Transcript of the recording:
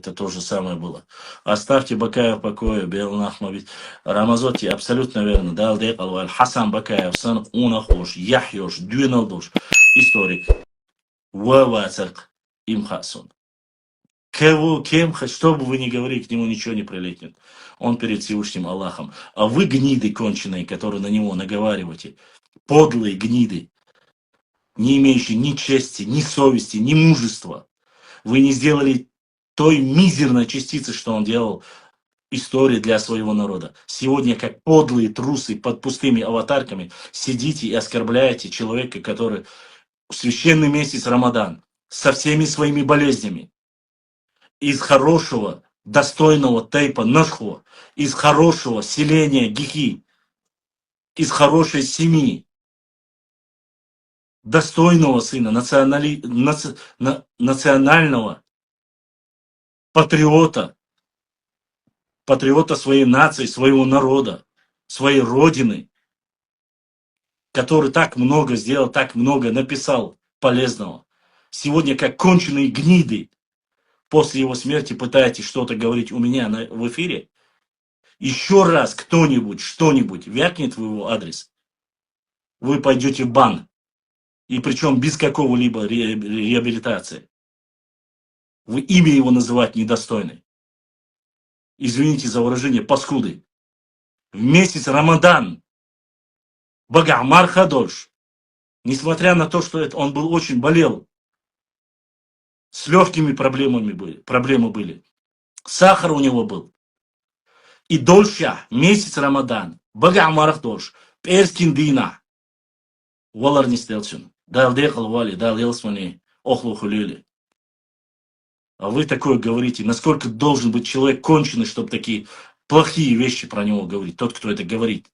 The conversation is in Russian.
это то же самое было. Оставьте Бакаев в покое, Белнахмович. Рамазотти абсолютно верно. Далдек Алваль, Хасан Бакаев, сын Унахош, Яхьош, Дюйналдош, историк. Вавацак им Хасан. Кого, кем, что бы вы ни говорили, к нему ничего не прилетит. Он перед Всевышним Аллахом. А вы гниды конченые, которые на него наговариваете, подлые гниды, не имеющие ни чести, ни совести, ни мужества. Вы не сделали той мизерной частицы, что он делал истории для своего народа. Сегодня, как подлые трусы под пустыми аватарками, сидите и оскорбляете человека, который в священный месяц Рамадан, со всеми своими болезнями, из хорошего, достойного тейпа Нашху, из хорошего селения Гихи, из хорошей семьи, достойного сына, национального патриота, патриота своей нации, своего народа, своей родины, который так много сделал, так много написал полезного. Сегодня, как конченые гниды, после его смерти пытаетесь что-то говорить у меня в эфире, еще раз кто-нибудь что-нибудь вякнет в его адрес, вы пойдете в бан. И причем без какого-либо реабилитации. Вы имя его называть недостойны. Извините за выражение, паскуды. В месяц Рамадан Багамар Хадош, несмотря на то, что он был очень болел, с легкими проблемы были. Сахар у него был. И дольше месяц Рамадан Багамар Хадош, Перскин Дина, Валар не стелчен. Дал дехал вали, дал елсмани, охлу хулюли. А вы такое говорите, насколько должен быть человек конченый, чтобы такие плохие вещи про него говорить, тот, кто это говорит.